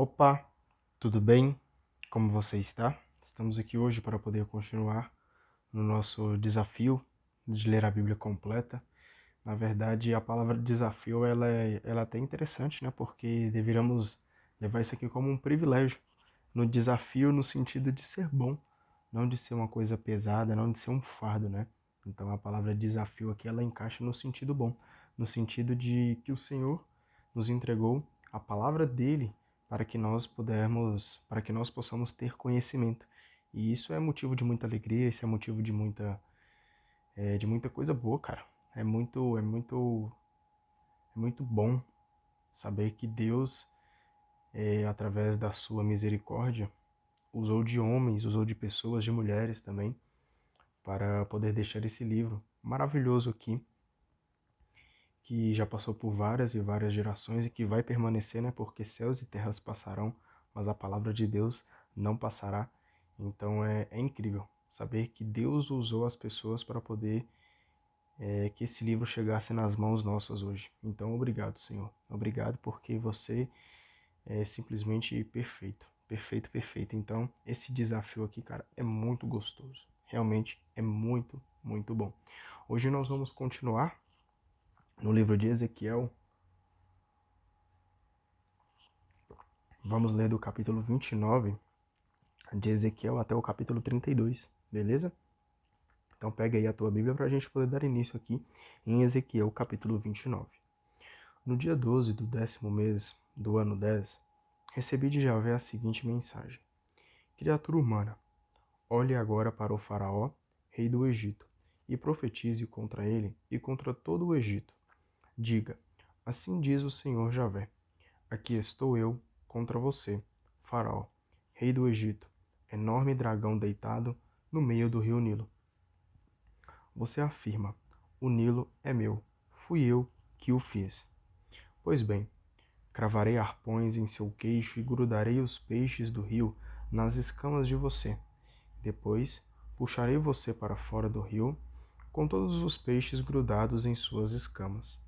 Opa, tudo bem? Como você está? Estamos aqui hoje para poder continuar no nosso desafio de ler a Bíblia completa. Na verdade, a palavra desafio ela é até interessante, né? Porque deveríamos levar isso aqui como um privilégio. No desafio no sentido de ser bom, não de ser uma coisa pesada, não de ser um fardo, né? Então a palavra desafio aqui ela encaixa no sentido bom, no sentido de que o Senhor nos entregou a palavra dele para que nós possamos ter conhecimento. E isso é motivo de muita alegria, isso é motivo de muita coisa boa, cara. É muito bom saber que Deus, através da sua misericórdia, usou de homens, usou de pessoas, de mulheres também, para poder deixar esse livro maravilhoso aqui, que já passou por várias e várias gerações e que vai permanecer, né? Porque céus e terras passarão, mas a palavra de Deus não passará. Então é incrível saber que Deus usou as pessoas para poder que esse livro chegasse nas mãos nossas hoje. Então obrigado, Senhor. Obrigado porque você é simplesmente perfeito. Perfeito, perfeito. Então esse desafio aqui, cara, é muito gostoso. Realmente é muito, muito bom. Hoje nós vamos continuar no livro de Ezequiel. Vamos ler do capítulo 29 de Ezequiel até o capítulo 32, beleza? Então pega aí a tua Bíblia para a gente poder dar início aqui em Ezequiel capítulo 29. No dia 12 do 10º mês do ano 10, recebi de Javé a seguinte mensagem: Criatura humana, olhe agora para o faraó, rei do Egito, e profetize contra ele e contra todo o Egito. Diga, assim diz o Senhor Javé, aqui estou eu contra você, faraó, rei do Egito, enorme dragão deitado no meio do rio Nilo. Você afirma, o Nilo é meu, fui eu que o fiz. Pois bem, cravarei arpões em seu queixo e grudarei os peixes do rio nas escamas de você. Depois, puxarei você para fora do rio, com todos os peixes grudados em suas escamas.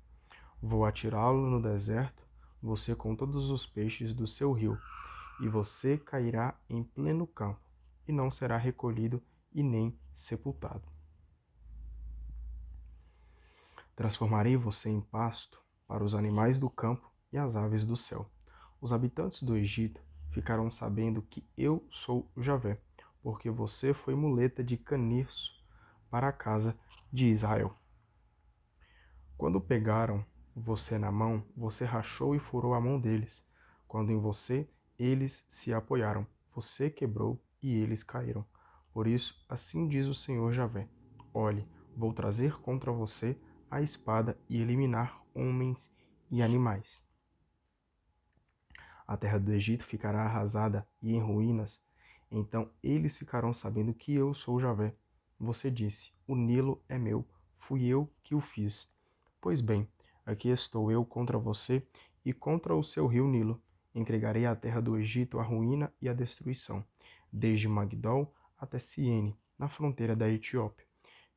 Vou atirá-lo no deserto, você com todos os peixes do seu rio, e você cairá em pleno campo, e não será recolhido e nem sepultado. Transformarei você em pasto para os animais do campo e as aves do céu. Os habitantes do Egito ficarão sabendo que eu sou Javé, porque você foi muleta de caniço para a casa de Israel. Quando pegaram você na mão, você rachou e furou a mão deles. Quando em você eles se apoiaram, você quebrou e eles caíram. Por isso, assim diz o Senhor Javé: Olhe, vou trazer contra você a espada e eliminar homens e animais. A terra do Egito ficará arrasada e em ruínas. Então eles ficarão sabendo que eu sou Javé. Você disse: O Nilo é meu, fui eu que o fiz. Pois bem, aqui estou eu contra você e contra o seu rio Nilo. Entregarei a terra do Egito à ruína e à destruição, desde Magdol até Siene, na fronteira da Etiópia.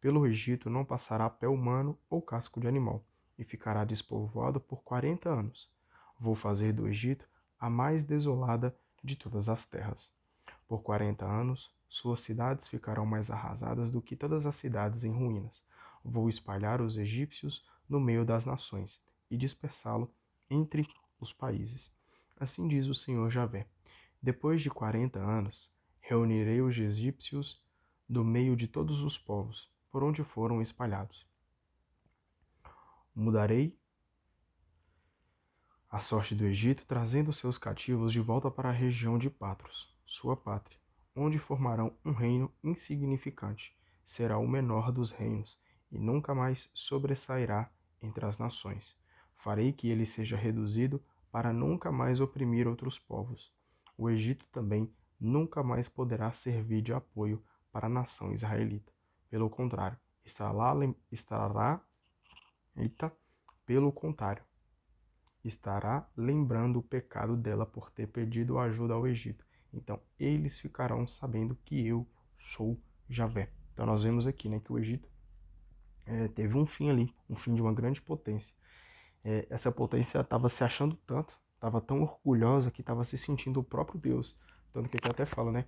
Pelo Egito não passará pé humano ou casco de animal, e ficará despovoado por 40 anos. Vou fazer do Egito a mais desolada de todas as terras. Por 40 anos, suas cidades ficarão mais arrasadas do que todas as cidades em ruínas. Vou espalhar os egípcios no meio das nações e dispersá-lo entre os países. Assim diz o Senhor Javé. Depois de 40 anos, reunirei os egípcios do meio de todos os povos, por onde foram espalhados. Mudarei a sorte do Egito, trazendo seus cativos de volta para a região de Patros, sua pátria, onde formarão um reino insignificante. Será o menor dos reinos, e nunca mais sobressairá entre as nações. Farei que ele seja reduzido para nunca mais oprimir outros povos. O Egito também nunca mais poderá servir de apoio para a nação israelita. Pelo contrário, eita, pelo contrário, estará lembrando o pecado dela por ter pedido ajuda ao Egito. Então, eles ficarão sabendo que eu sou Javé. Então, nós vemos aqui, né, que o Egito teve um fim ali, um fim de uma grande potência. Essa potência estava se achando tanto, estava tão orgulhosa que estava se sentindo o próprio Deus. Tanto que aqui até fala, né?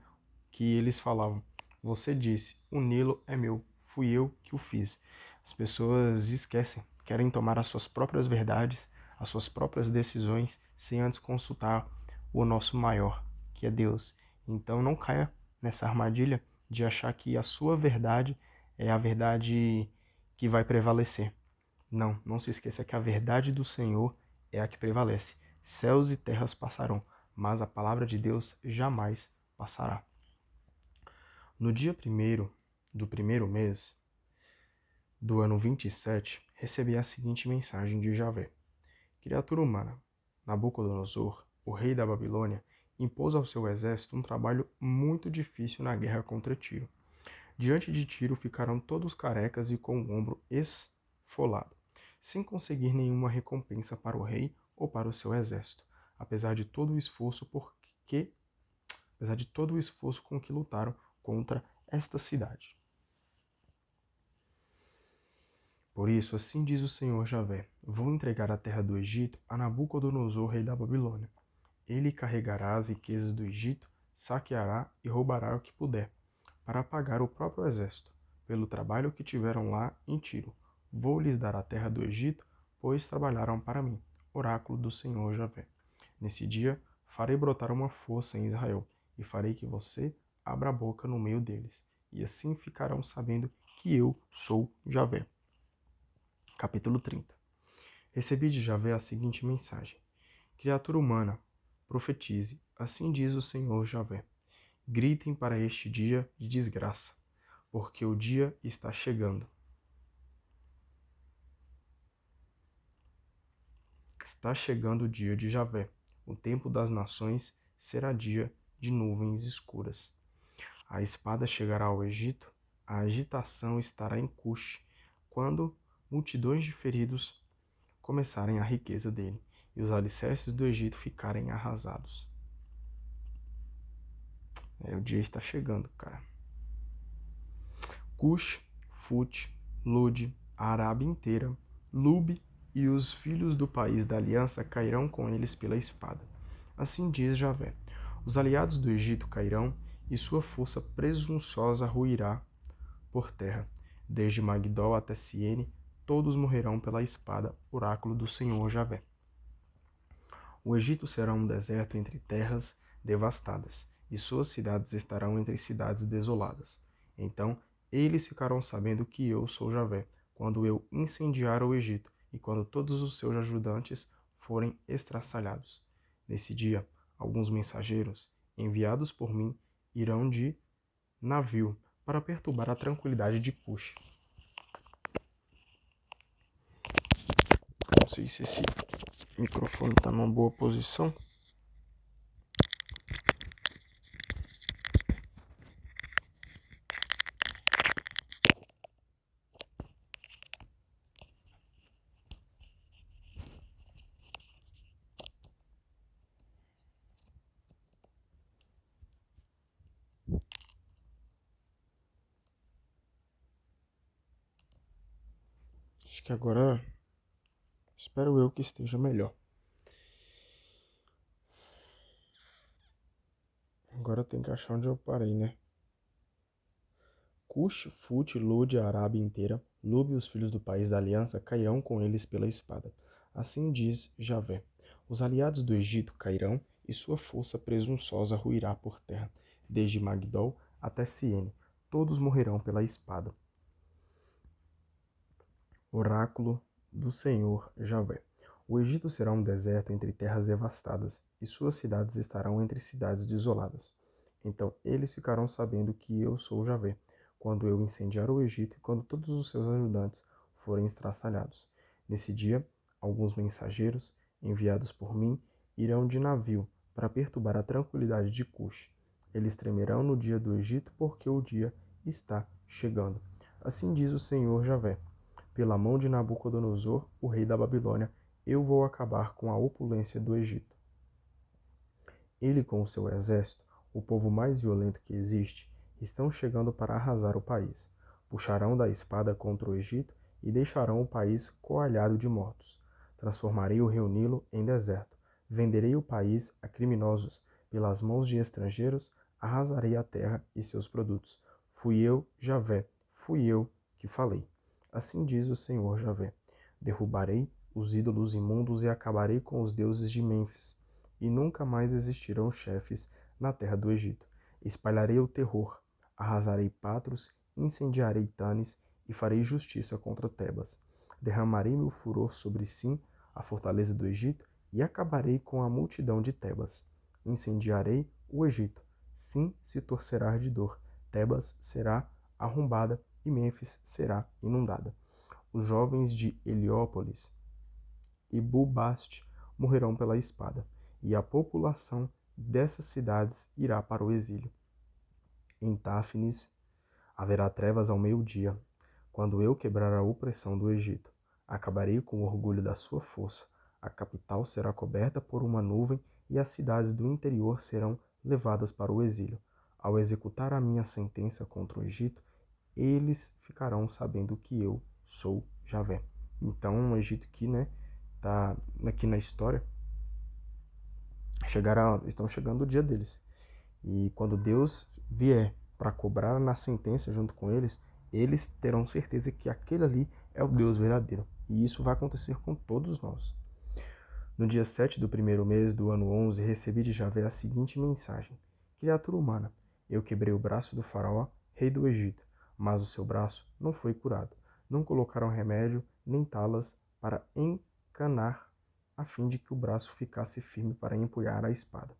Que eles falavam: você disse, o Nilo é meu, fui eu que o fiz. As pessoas esquecem, querem tomar as suas próprias verdades, as suas próprias decisões, sem antes consultar o nosso maior, que é Deus. Então não caia nessa armadilha de achar que a sua verdade é a verdade que vai prevalecer. Não, não se esqueça que a verdade do Senhor é a que prevalece. Céus e terras passarão, mas a palavra de Deus jamais passará. No dia 1º do primeiro mês do ano 27, recebi a seguinte mensagem de Javé: criatura humana, Nabucodonosor, o rei da Babilônia, impôs ao seu exército um trabalho muito difícil na guerra contra Tiro. Diante de Tiro ficaram todos carecas e com o ombro esfolado, sem conseguir nenhuma recompensa para o rei ou para o seu exército, apesar de todo o esforço com que lutaram contra esta cidade. Por isso, assim diz o Senhor Javé: vou entregar a terra do Egito a Nabucodonosor, rei da Babilônia. Ele carregará as riquezas do Egito, saqueará e roubará o que puder, para pagar o próprio exército, pelo trabalho que tiveram lá em Tiro. Vou lhes dar a terra do Egito, pois trabalharam para mim. Oráculo do Senhor Javé. Nesse dia, farei brotar uma força em Israel, e farei que você abra a boca no meio deles, e assim ficarão sabendo que eu sou Javé. Capítulo 30. Recebi de Javé a seguinte mensagem: criatura humana, profetize, assim diz o Senhor Javé. Gritem para este dia de desgraça, porque o dia está chegando. Está chegando o dia de Javé. O tempo das nações será dia de nuvens escuras. A espada chegará ao Egito, a agitação estará em Cush, quando multidões de feridos começarem a riqueza dele, e os alicerces do Egito ficarem arrasados. O dia está chegando, cara. Cush, Fut, Lud, a Arábia inteira, Lub e os filhos do país da aliança cairão com eles pela espada. Assim diz Javé: os aliados do Egito cairão, e sua força presunçosa ruirá por terra. Desde Magdol até Siene, todos morrerão pela espada, oráculo do Senhor Javé. O Egito será um deserto entre terras devastadas, e suas cidades estarão entre cidades desoladas. Então eles ficarão sabendo que eu sou Javé, quando eu incendiar o Egito e quando todos os seus ajudantes forem estraçalhados. Nesse dia, alguns mensageiros, enviados por mim, irão de navio para perturbar a tranquilidade de Cush. Não sei se esse microfone está numa boa posição. Acho que agora, espero eu que esteja melhor. Agora tem que achar onde eu parei, né? Cush, Fut, Lud, a Arábia inteira, Lub e os filhos do país da aliança cairão com eles pela espada. Assim diz Javé: os aliados do Egito cairão, e sua força presunçosa ruirá por terra, desde Magdol até Siene. Todos morrerão pela espada. Oráculo do Senhor Javé. O Egito será um deserto entre terras devastadas, e suas cidades estarão entre cidades desoladas. Então eles ficarão sabendo que eu sou Javé, quando eu incendiar o Egito e quando todos os seus ajudantes forem estraçalhados. Nesse dia, alguns mensageiros, enviados por mim, irão de navio para perturbar a tranquilidade de Cush. Eles tremerão no dia do Egito, porque o dia está chegando. Assim diz o Senhor Javé: pela mão de Nabucodonosor, o rei da Babilônia, eu vou acabar com a opulência do Egito. Ele com o seu exército, o povo mais violento que existe, estão chegando para arrasar o país. Puxarão da espada contra o Egito e deixarão o país coalhado de mortos. Transformarei o rio Nilo em deserto. Venderei o país a criminosos, pelas mãos de estrangeiros arrasarei a terra e seus produtos. Fui eu, Javé, fui eu que falei. Assim diz o Senhor Javé. Derrubarei os ídolos imundos e acabarei com os deuses de Mênfis, e nunca mais existirão chefes na terra do Egito. Espalharei o terror, arrasarei Patros, incendiarei Tanes e farei justiça contra Tebas. Derramarei meu furor sobre Sim, a fortaleza do Egito, e acabarei com a multidão de Tebas. Incendiarei o Egito. Sim se torcerá de dor. Tebas será arrombada e Mênfis será inundada. Os jovens de Heliópolis e Bubaste morrerão pela espada, e a população dessas cidades irá para o exílio. Em Táfnis haverá trevas ao meio-dia, quando eu quebrar a opressão do Egito. Acabarei com o orgulho da sua força. A capital será coberta por uma nuvem e as cidades do interior serão levadas para o exílio. Ao executar a minha sentença contra o Egito, eles ficarão sabendo que eu sou Javé. Então, o Egito aqui, né, tá aqui na história, estão chegando o dia deles. E quando Deus vier para cobrar na sentença junto com eles, eles terão certeza que aquele ali é o Deus verdadeiro. E isso vai acontecer com todos nós. No dia 7 do primeiro mês do ano 11, recebi de Javé a seguinte mensagem: Criatura humana, eu quebrei o braço do faraó, rei do Egito, mas o seu braço não foi curado. Não colocaram remédio nem talas para encanar, a fim de que o braço ficasse firme para empunhar a espada.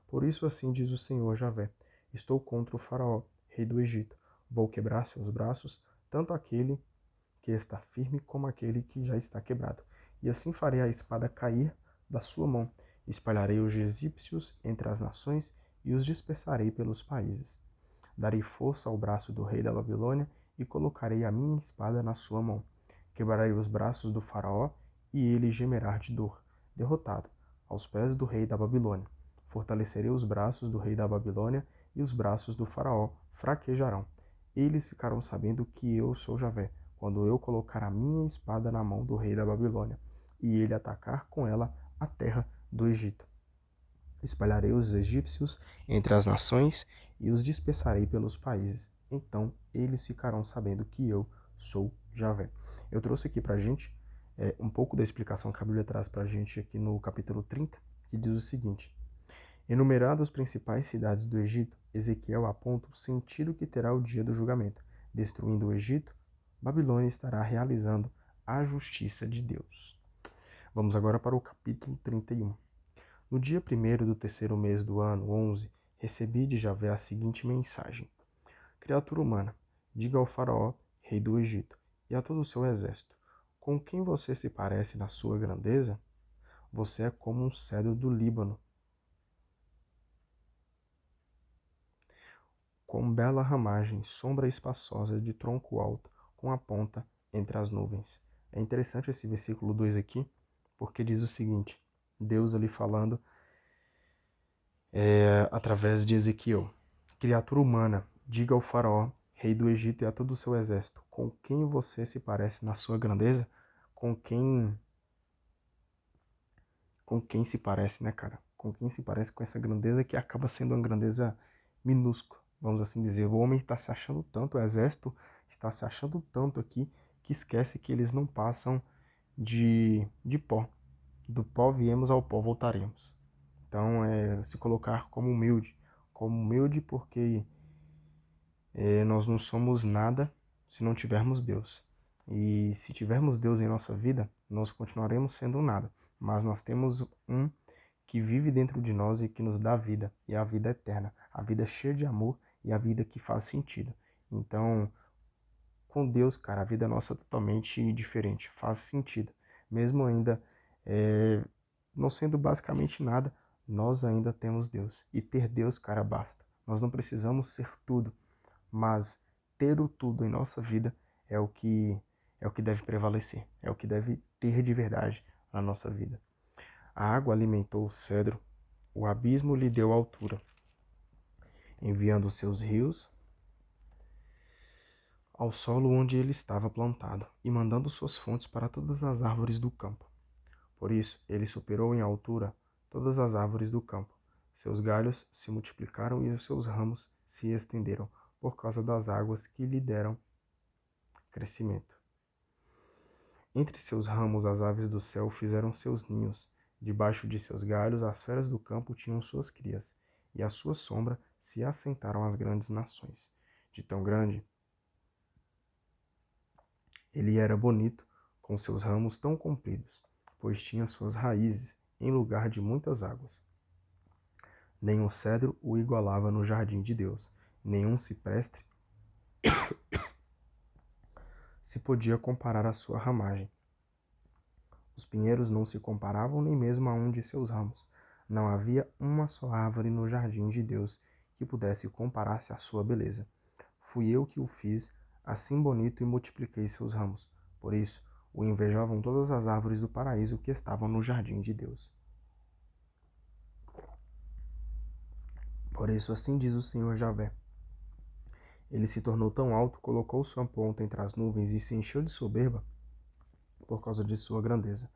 Por isso assim diz o Senhor Javé: Estou contra o faraó, rei do Egito. Vou quebrar seus braços, tanto aquele que está firme como aquele que já está quebrado. E assim farei a espada cair da sua mão. Espalharei os egípcios entre as nações e os dispersarei pelos países. Darei força ao braço do rei da Babilônia e colocarei a minha espada na sua mão. Quebrarei os braços do faraó e ele gemerá de dor, derrotado, aos pés do rei da Babilônia. Fortalecerei os braços do rei da Babilônia e os braços do faraó fraquejarão. Eles ficarão sabendo que eu sou Javé, quando eu colocar a minha espada na mão do rei da Babilônia, e ele atacar com ela a terra do Egito. Espalharei os egípcios entre as nações e os dispersarei pelos países. Então eles ficarão sabendo que eu sou Javé. Eu trouxe aqui pra gente um pouco da explicação que a Bíblia traz pra gente aqui no capítulo 30, que diz o seguinte: Enumerando as principais cidades do Egito, Ezequiel aponta o sentido que terá o dia do julgamento. Destruindo o Egito, Babilônia estará realizando a justiça de Deus. Vamos agora para o capítulo 31. No dia 1º do terceiro mês do ano 11, recebi de Javé a seguinte mensagem: Criatura humana, diga ao faraó, rei do Egito, e a todo o seu exército, com quem você se parece na sua grandeza? Você é como um cedro do Líbano, com bela ramagem, sombra espaçosa de tronco alto, com a ponta entre as nuvens. É interessante esse versículo 2 aqui, porque diz o seguinte: Deus ali falando através de Ezequiel: Criatura humana, diga ao faraó, rei do Egito e a todo o seu exército, com quem você se parece na sua grandeza? Com quem se parece, né, cara? Com quem se parece com essa grandeza que acaba sendo uma grandeza minúscula, vamos assim dizer. O homem está se achando tanto, o exército está se achando tanto aqui, que esquece que eles não passam de pó. Do pó viemos, ao pó voltaremos. Então, se colocar como humilde porque nós não somos nada se não tivermos Deus. E se tivermos Deus em nossa vida, nós continuaremos sendo nada. Mas nós temos um que vive dentro de nós e que nos dá vida, e a vida eterna, a vida cheia de amor e a vida que faz sentido. Então, com Deus, cara, a vida nossa é totalmente diferente, faz sentido. Mesmo ainda não sendo basicamente nada, nós ainda temos Deus. E ter Deus, cara, basta. Nós não precisamos ser tudo, mas ter o tudo em nossa vida é o que deve prevalecer, é o que deve ter de verdade na nossa vida. A água alimentou o cedro, o abismo lhe deu altura, enviando os seus rios ao solo onde ele estava plantado, e mandando suas fontes para todas as árvores do campo. Por isso, ele superou em altura todas as árvores do campo. Seus galhos se multiplicaram e os seus ramos se estenderam, por causa das águas que lhe deram crescimento. Entre seus ramos as aves do céu fizeram seus ninhos, debaixo de seus galhos as feras do campo tinham suas crias, e à sua sombra se assentaram as grandes nações. De tão grande, ele era bonito, com seus ramos tão compridos, pois tinha suas raízes em lugar de muitas águas. Nenhum cedro o igualava no jardim de Deus, nenhum cipreste se podia comparar à sua ramagem. Os pinheiros não se comparavam nem mesmo a um de seus ramos. Não havia uma só árvore no jardim de Deus que pudesse comparar-se à sua beleza. Fui eu que o fiz assim bonito e multipliquei seus ramos. Por isso, o invejavam todas as árvores do paraíso que estavam no jardim de Deus. Por isso, assim diz o Senhor Javé. Ele se tornou tão alto, colocou sua ponta entre as nuvens e se encheu de soberba por causa de sua grandeza.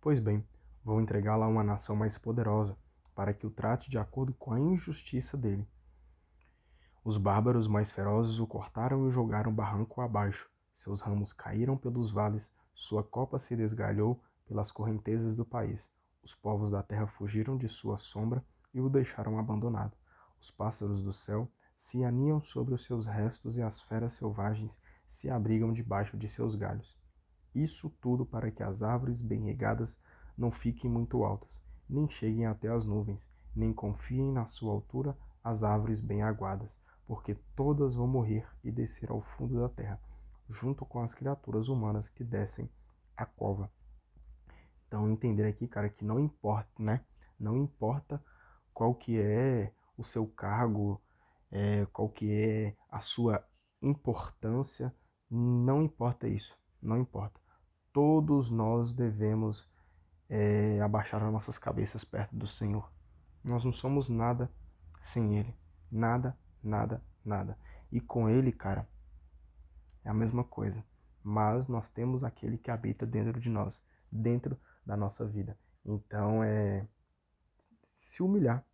Pois bem, vou entregá-la a uma nação mais poderosa, para que o trate de acordo com a injustiça dele. Os bárbaros mais ferozes o cortaram e o jogaram barranco abaixo. Seus ramos caíram pelos vales, sua copa se desgalhou pelas correntezas do país. Os povos da terra fugiram de sua sombra e o deixaram abandonado. Os pássaros do céu se aninham sobre os seus restos e as feras selvagens se abrigam debaixo de seus galhos. Isso tudo para que as árvores bem regadas não fiquem muito altas, nem cheguem até as nuvens, nem confiem na sua altura as árvores bem aguadas, porque todas vão morrer e descer ao fundo da terra, junto com as criaturas humanas que descem à cova. Então, entender aqui, cara, que não importa, né? Não importa qual que é o seu cargo, qual que é a sua importância, não importa isso, não importa. Todos nós devemos abaixar as nossas cabeças perto do Senhor. Nós não somos nada sem Ele. Nada, nada, nada. E com Ele, cara, é a mesma coisa. Mas nós temos aquele que habita dentro de nós, dentro da nossa vida. Então, se humilhar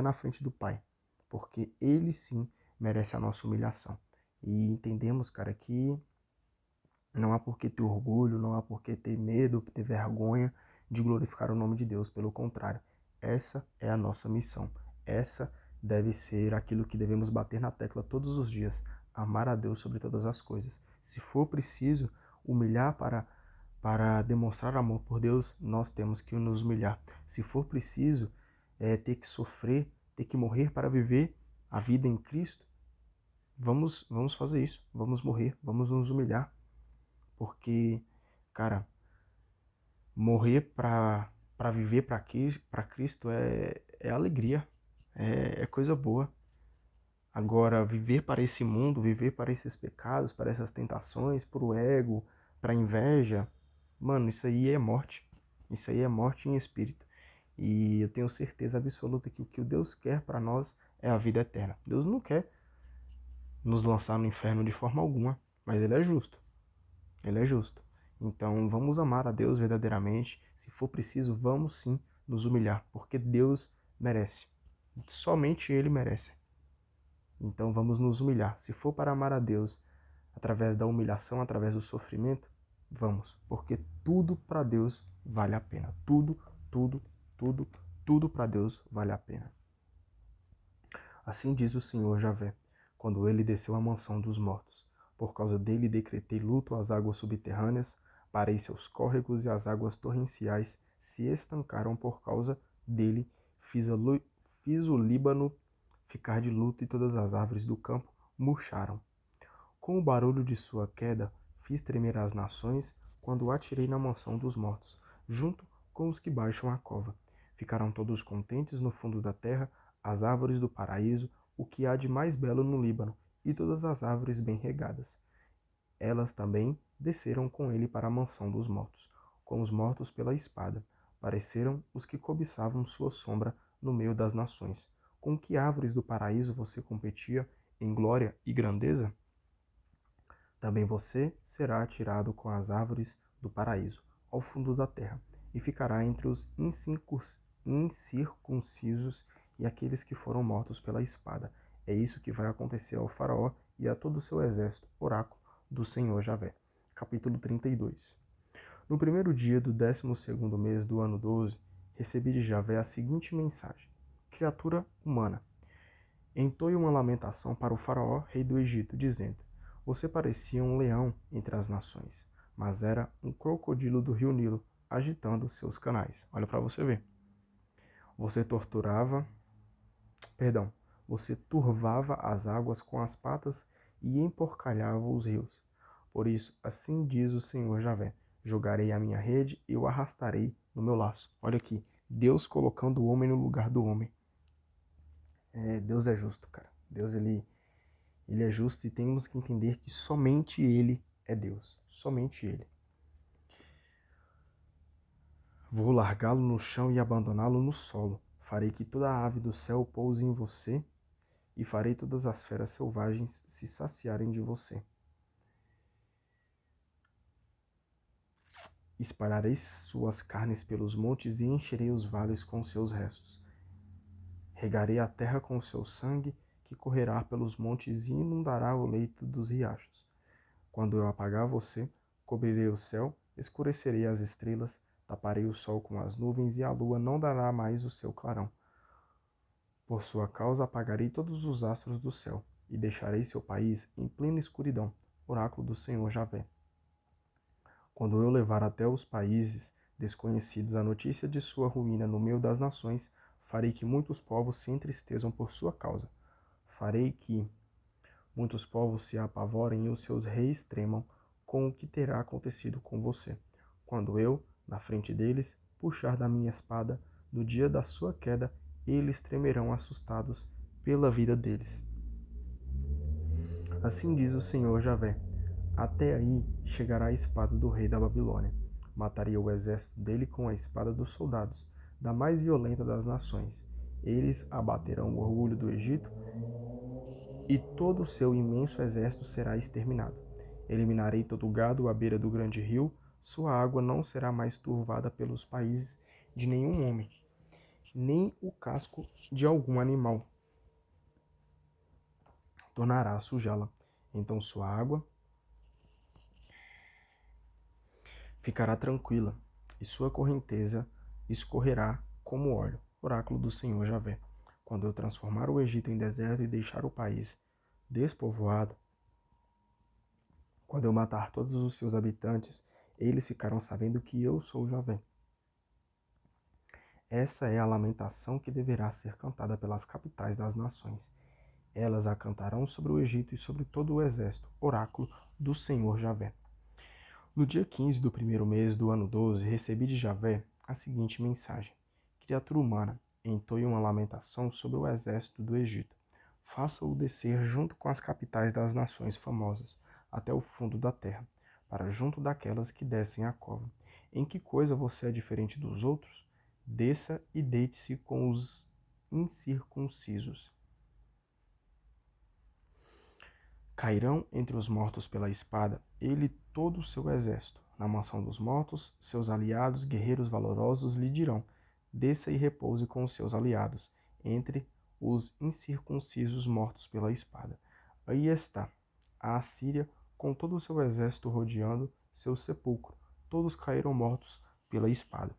na frente do Pai. Porque Ele sim merece a nossa humilhação. E entendemos, cara, que não há por que ter orgulho, não há por que ter medo, ter vergonha de glorificar o nome de Deus. Pelo contrário, essa é a nossa missão. Essa deve ser aquilo que devemos bater na tecla todos os dias. Amar a Deus sobre todas as coisas. Se for preciso humilhar para demonstrar amor por Deus, nós temos que nos humilhar. Se for preciso ter que sofrer, ter que morrer para viver a vida em Cristo, vamos fazer isso. Vamos morrer, vamos nos humilhar. Porque, cara, morrer para viver para Cristo é alegria, é coisa boa. Agora, viver para esse mundo, viver para esses pecados, para essas tentações, para o ego, para a inveja, mano, isso aí é morte. Isso aí é morte em espírito. E eu tenho certeza absoluta que o que Deus quer para nós é a vida eterna. Deus não quer nos lançar no inferno de forma alguma, mas Ele é justo. Ele é justo. Então vamos amar a Deus verdadeiramente. Se for preciso, vamos sim nos humilhar, porque Deus merece. Somente Ele merece. Então vamos nos humilhar. Se for para amar a Deus através da humilhação, através do sofrimento, vamos. Porque tudo para Deus vale a pena. Tudo, tudo, tudo, tudo para Deus vale a pena. Assim diz o Senhor Javé, quando ele desceu à mansão dos mortos. Por causa dele decretei luto às águas subterrâneas, parei seus córregos e as águas torrenciais se estancaram por causa dele. Fiz o Líbano ficar de luto e todas as árvores do campo murcharam. Com o barulho de sua queda, fiz tremer as nações quando o atirei na mansão dos mortos, junto com os que baixam a cova. Ficaram todos contentes no fundo da terra, as árvores do paraíso, o que há de mais belo no Líbano, e todas as árvores bem regadas. Elas também desceram com ele para a mansão dos mortos, com os mortos pela espada. Pareceram os que cobiçavam sua sombra no meio das nações. Com que árvores do paraíso você competia em glória e grandeza? Também você será atirado com as árvores do paraíso, ao fundo da terra, e ficará entre os incircuncisos e aqueles que foram mortos pela espada. É isso que vai acontecer ao faraó e a todo o seu exército, oráculo do Senhor Javé. Capítulo 32. No primeiro dia do 12º mês do ano 12, recebi de Javé a seguinte mensagem: criatura humana, entoe uma lamentação para o faraó, rei do Egito, dizendo: você parecia um leão entre as nações, mas era um crocodilo do rio Nilo, agitando seus canais. Olha para você ver. Você você turvava as águas com as patas e emporcalhava os rios. Por isso, assim diz o Senhor Javé: jogarei a minha rede e o arrastarei no meu laço. Olha aqui, Deus colocando o homem no lugar do homem. Deus é justo, cara. Deus, ele é justo e temos que entender que somente Ele é Deus. Somente Ele. Vou largá-lo no chão e abandoná-lo no solo. Farei que toda ave do céu pouse em você e farei todas as feras selvagens se saciarem de você. Espalharei suas carnes pelos montes e encherei os vales com seus restos. Regarei a terra com seu sangue, que correrá pelos montes e inundará o leito dos riachos. Quando eu apagar você, cobrirei o céu, escurecerei as estrelas, taparei o sol com as nuvens e a lua não dará mais o seu clarão. Por sua causa apagarei todos os astros do céu e deixarei seu país em plena escuridão. Oráculo do Senhor Javé. Quando eu levar até os países desconhecidos a notícia de sua ruína no meio das nações, farei que muitos povos se entristeçam por sua causa. Farei que muitos povos se apavorem e os seus reis tremam com o que terá acontecido com você. Quando eu, na frente deles, puxar da minha espada, no dia da sua queda, eles tremerão assustados pela vida deles. Assim diz o Senhor Javé: até aí chegará a espada do rei da Babilônia. Mataria o exército dele com a espada dos soldados, da mais violenta das nações. Eles abaterão o orgulho do Egito e todo o seu imenso exército será exterminado. Eliminarei todo o gado à beira do grande rio, sua água não será mais turvada pelos países de nenhum homem, nem o casco de algum animal tornará a sujá-la. Então sua água ficará tranquila, e sua correnteza escorrerá como óleo. Oráculo do Senhor Javé. Quando eu transformar o Egito em deserto e deixar o país despovoado, quando eu matar todos os seus habitantes, eles ficarão sabendo que eu sou Javé. Essa é a lamentação que deverá ser cantada pelas capitais das nações. Elas a cantarão sobre o Egito e sobre todo o exército. Oráculo do Senhor Javé. No dia 15 do primeiro mês do ano 12, recebi de Javé a seguinte mensagem: criatura humana, entoe uma lamentação sobre o exército do Egito. Faça-o descer junto com as capitais das nações famosas, até o fundo da terra, para junto daquelas que descem à cova. Em que coisa você é diferente dos outros? Desça e deite-se com os incircuncisos. Cairão entre os mortos pela espada, ele e todo o seu exército. Na mansão dos mortos, seus aliados, guerreiros valorosos, lhe dirão: desça e repouse com os seus aliados, entre os incircuncisos mortos pela espada. Aí está a Assíria com todo o seu exército rodeando seu sepulcro. Todos caíram mortos pela espada.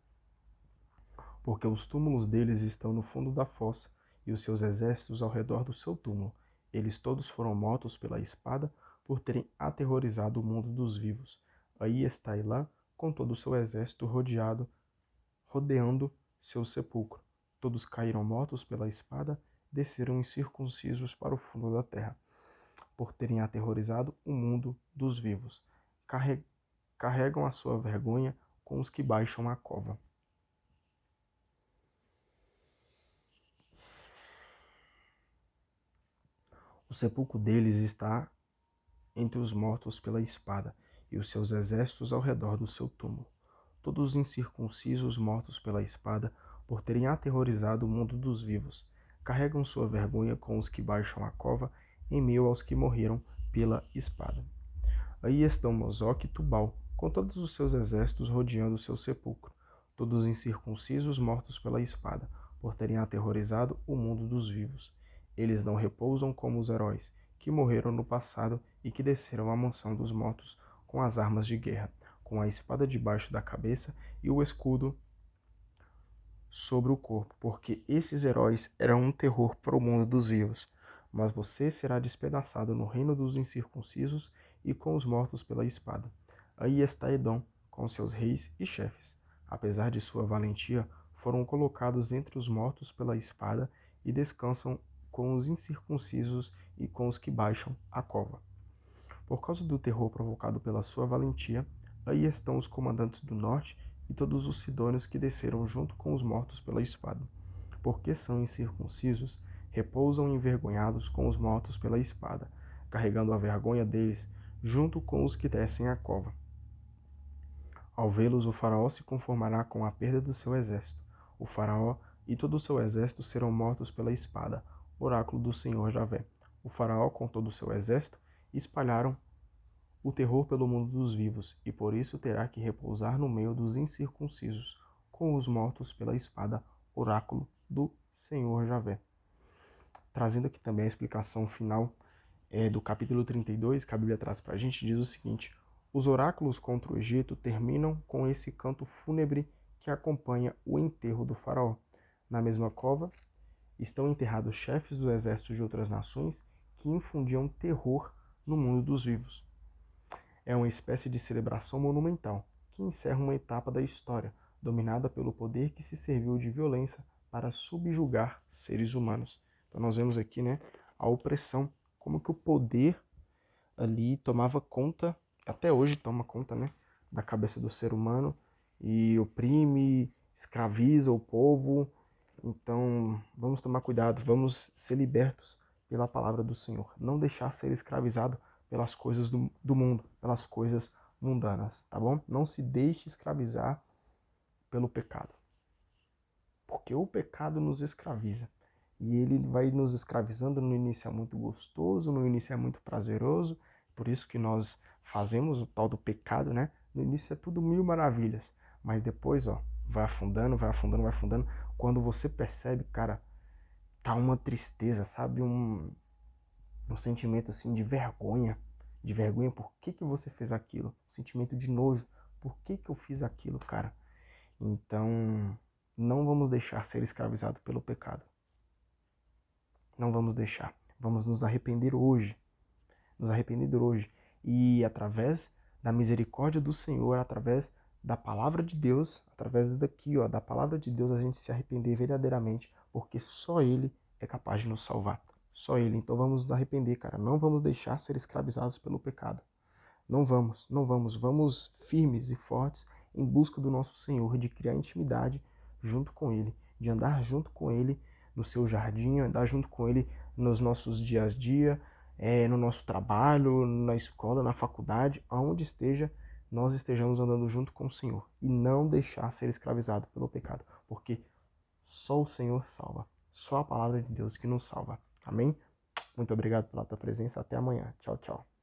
Porque os túmulos deles estão no fundo da fossa, e os seus exércitos ao redor do seu túmulo. Eles todos foram mortos pela espada por terem aterrorizado o mundo dos vivos. Aí está Elá com todo o seu exército rodeando seu sepulcro. Todos caíram mortos pela espada, desceram incircuncisos para o fundo da terra, por terem aterrorizado o mundo dos vivos. Carregam a sua vergonha com os que baixam a cova. O sepulcro deles está entre os mortos pela espada, e os seus exércitos ao redor do seu túmulo. Todos os incircuncisos mortos pela espada, por terem aterrorizado o mundo dos vivos, carregam sua vergonha com os que baixam a cova, em meio aos que morreram pela espada. Aí estão Mosoque e Tubal, com todos os seus exércitos rodeando o seu sepulcro. todos os incircuncisos mortos pela espada, por terem aterrorizado o mundo dos vivos. Eles não repousam como os heróis, que morreram no passado e que desceram à mansão dos mortos com as armas de guerra, com a espada debaixo da cabeça e o escudo sobre o corpo, porque esses heróis eram um terror para o mundo dos vivos. Mas você será despedaçado no reino dos incircuncisos e com os mortos pela espada. Aí está Edom, com seus reis e chefes. Apesar de sua valentia, foram colocados entre os mortos pela espada e descansam com os incircuncisos e com os que baixam a cova. Por causa do terror provocado pela sua valentia, aí estão os comandantes do norte e todos os sidônios que desceram junto com os mortos pela espada. Porque são incircuncisos, repousam envergonhados com os mortos pela espada, carregando a vergonha deles, junto com os que descem a cova. Ao vê-los, o faraó se conformará com a perda do seu exército. O faraó e todo o seu exército serão mortos pela espada, oráculo do Senhor Javé. O faraó com todo o seu exército espalharam o terror pelo mundo dos vivos, e por isso terá que repousar no meio dos incircuncisos, com os mortos pela espada, oráculo do Senhor Javé. Trazendo aqui também a explicação final do capítulo 32, que a Bíblia traz para a gente, diz o seguinte: os oráculos contra o Egito terminam com esse canto fúnebre que acompanha o enterro do faraó. Na mesma cova estão enterrados chefes dos exércitos de outras nações que infundiam terror no mundo dos vivos. É uma espécie de celebração monumental que encerra uma etapa da história, dominada pelo poder que se serviu de violência para subjugar seres humanos. Então nós vemos aqui, né, a opressão, como que o poder ali tomava conta, até hoje toma conta, né, da cabeça do ser humano e oprime, escraviza o povo. Então vamos tomar cuidado, vamos ser libertos pela palavra do Senhor, não deixar ser escravizado pelas coisas do mundo, pelas coisas mundanas, tá bom? Não se deixe escravizar pelo pecado, porque o pecado nos escraviza. E ele vai nos escravizando. No início é muito gostoso, no início é muito prazeroso, por isso que nós fazemos o tal do pecado, né? No início é tudo mil maravilhas, mas depois, ó, vai afundando, vai afundando, vai afundando. Quando você percebe, cara, tá uma tristeza, sabe? Um sentimento assim de vergonha por que você fez aquilo, um sentimento de nojo, por que eu fiz aquilo, cara? Então, não vamos deixar ser escravizado pelo pecado. Não vamos deixar. Vamos nos arrepender hoje. E através da misericórdia do Senhor, através da palavra de Deus, através daqui, ó, da palavra de Deus, a gente se arrepender verdadeiramente, porque só Ele é capaz de nos salvar. Só Ele. Então vamos nos arrepender, cara. Não vamos deixar ser escravizados pelo pecado. Não vamos. Vamos firmes e fortes em busca do nosso Senhor, de criar intimidade junto com Ele, de andar junto com Ele no seu jardim, andar junto com Ele nos nossos dias a dia, no nosso trabalho, na escola, na faculdade, aonde esteja, nós estejamos andando junto com o Senhor e não deixar ser escravizado pelo pecado, porque só o Senhor salva, só a palavra de Deus que nos salva. Amém? Muito obrigado pela tua presença, até amanhã. Tchau, tchau.